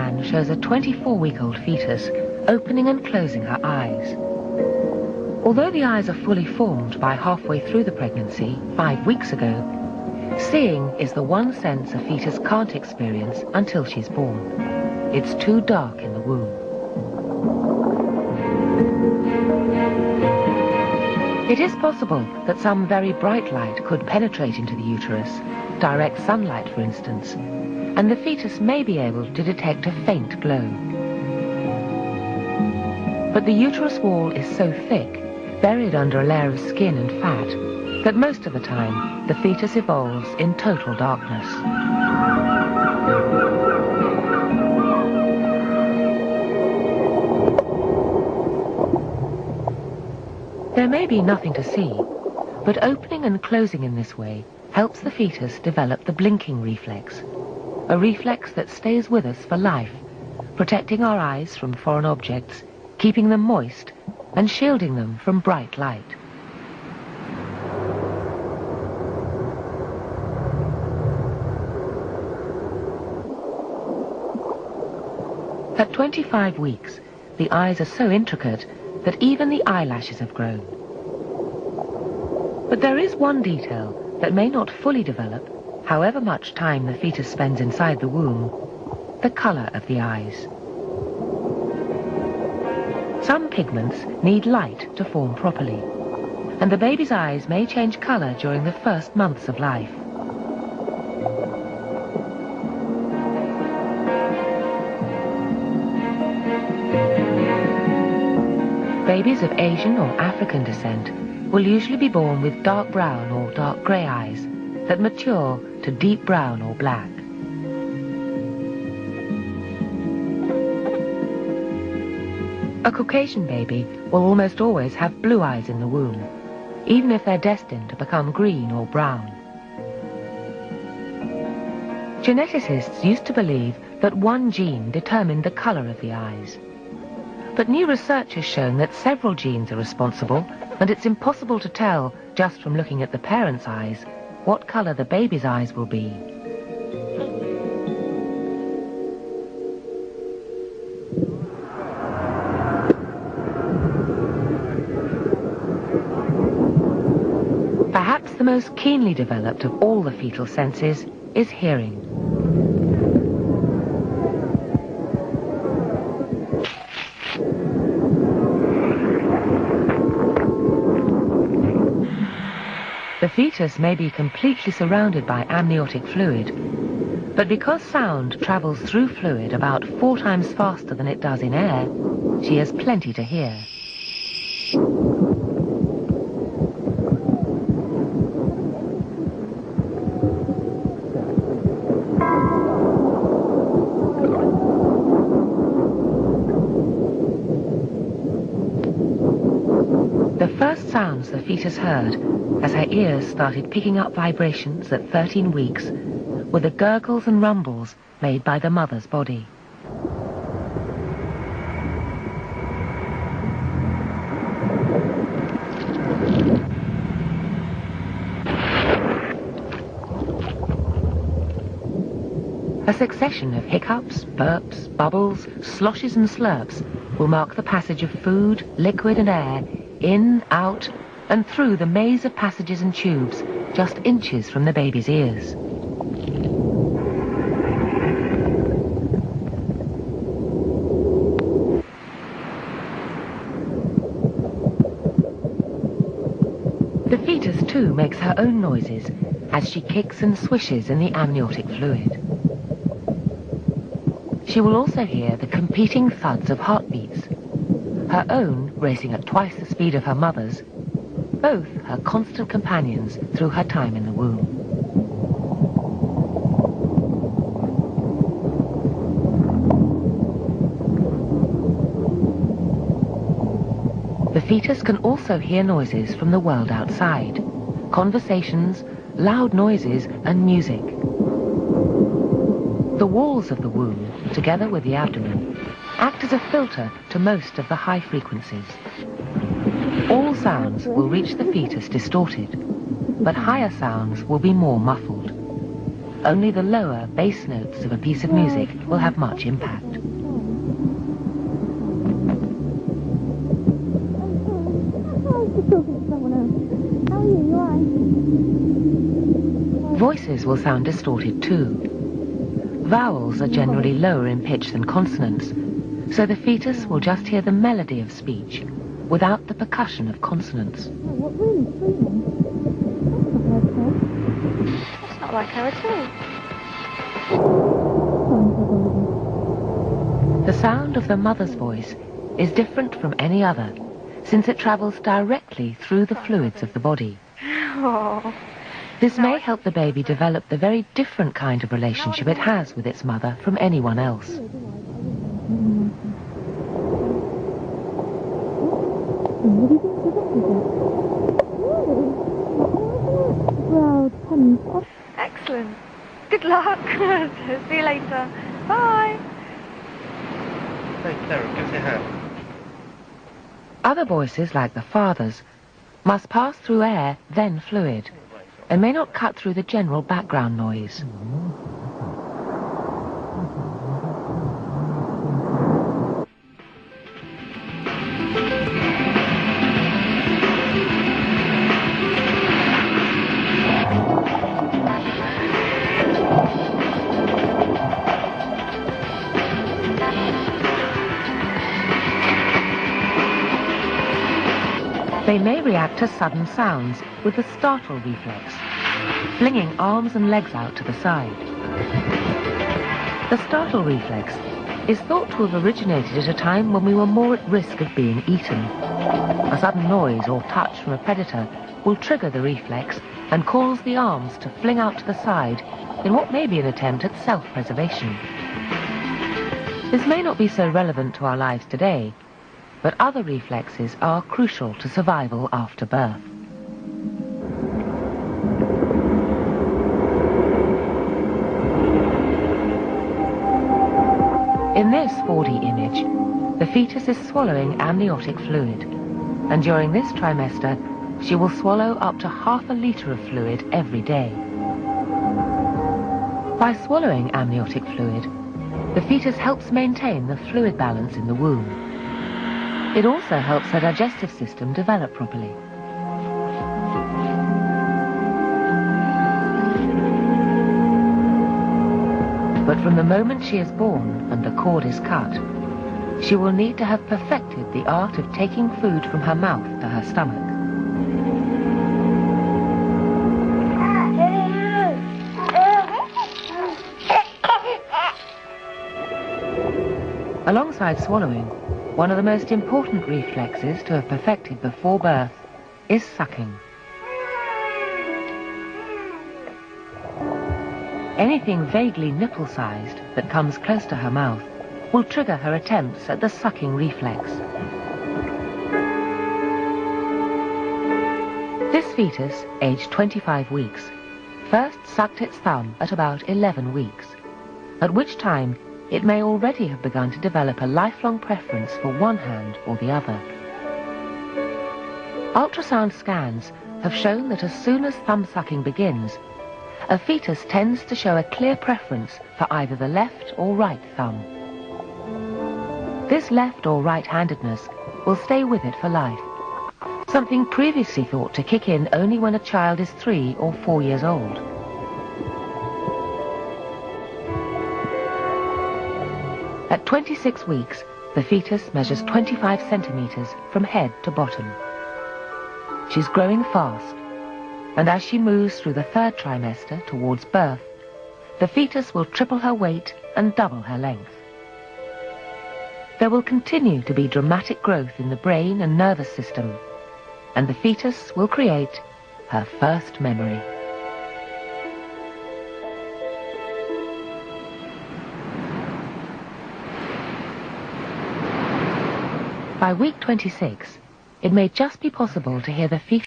scan shows a 24-week-old fetus opening and closing her eyes. Although the eyes are fully formed by halfway through the pregnancy, 5 weeks ago, seeing is the one sense a fetus can't experience until she's born. It's too dark in the womb. It is possible that some very bright light could penetrate into the uterus, direct sunlight for instance, and the fetus may be able to detect a faint glow. But the uterus wall is so thick, buried under a layer of skin and fat, that most of the time the fetus evolves in total darkness. There may be nothing to see, but opening and closing in this way helps the fetus develop the blinking reflex, a reflex that stays with us for life, protecting our eyes from foreign objects, keeping them moist, and shielding them from bright light. At 25 weeks, the eyes are so intricate that even the eyelashes have grown. But there is one detail that may not fully develop, however much time the fetus spends inside the womb: the color of the eyes. Some pigments need light to form properly, and the baby's eyes may change color during the first months of life. Babies of Asian or African descent will usually be born with dark brown or dark grey eyes that mature to deep brown or black. A Caucasian baby will almost always have blue eyes in the womb, even if they're destined to become green or brown. Geneticists used to believe that one gene determined the colour of the eyes. But new research has shown that several genes are responsible, and it's impossible to tell, just from looking at the parent's eyes, what colour the baby's eyes will be. Perhaps the most keenly developed of all the fetal senses is hearing. The fetus may be completely surrounded by amniotic fluid, but because sound travels through fluid about 4 times faster than it does in air, she has plenty to hear. The first sounds the fetus heard, as her ears started picking up vibrations at 13 weeks, were the gurgles and rumbles made by the mother's body. A succession of hiccups, burps, bubbles, sloshes and slurps will mark the passage of food, liquid and air in, out, and through the maze of passages and tubes just inches from the baby's ears. The fetus too makes her own noises as she kicks and swishes in the amniotic fluid. She will also hear the competing thuds of heartbeats, her own racing at twice the speed of her mother's, both her constant companions through her time in the womb. The fetus can also hear noises from the world outside, conversations, loud noises and music. The walls of the womb, together with the abdomen, act as a filter to most of the high frequencies. All sounds will reach the fetus distorted, but higher sounds will be more muffled. Only the lower bass notes of a piece of music will have much impact. Voices will sound distorted too. Vowels are generally lower in pitch than consonants, so the fetus will just hear the melody of speech without the percussion of consonants. That's not like her at all. The sound of the mother's voice is different from any other, since it travels directly through the fluids of the body. Oh. This may help the baby develop the very different kind of relationship it has with its mother from anyone else. Excellent. Good luck. See you later. Bye. Other voices, like the father's, must pass through air, then fluid, and may not cut through the general background noise. They may react to sudden sounds with the startle reflex, flinging arms and legs out to the side. The startle reflex is thought to have originated at a time when we were more at risk of being eaten. A sudden noise or touch from a predator will trigger the reflex and cause the arms to fling out to the side in what may be an attempt at self-preservation. This may not be so relevant to our lives today, but other reflexes are crucial to survival after birth. In this 4D image, the fetus is swallowing amniotic fluid, and during this trimester, she will swallow up to ½ liter of fluid every day. By swallowing amniotic fluid, the fetus helps maintain the fluid balance in the womb. It also helps her digestive system develop properly. But from the moment she is born and the cord is cut, she will need to have perfected the art of taking food from her mouth to her stomach. Alongside swallowing, one of the most important reflexes to have perfected before birth is sucking. Anything vaguely nipple-sized that comes close to her mouth will trigger her attempts at the sucking reflex. This fetus, aged 25 weeks, first sucked its thumb at about 11 weeks, at which time it may already have begun to develop a lifelong preference for one hand or the other. Ultrasound scans have shown that as soon as thumb sucking begins, a fetus tends to show a clear preference for either the left or right thumb. This left or right-handedness will stay with it for life, something previously thought to kick in only when a child is 3 or 4 years old. At 26 weeks, the fetus measures 25 centimeters from head to bottom. She's growing fast, and as she moves through the 3rd trimester towards birth, the fetus will triple her weight and double her length. There will continue to be dramatic growth in the brain and nervous system, and the fetus will create her first memory. By week 26, it may just be possible to hear the fetus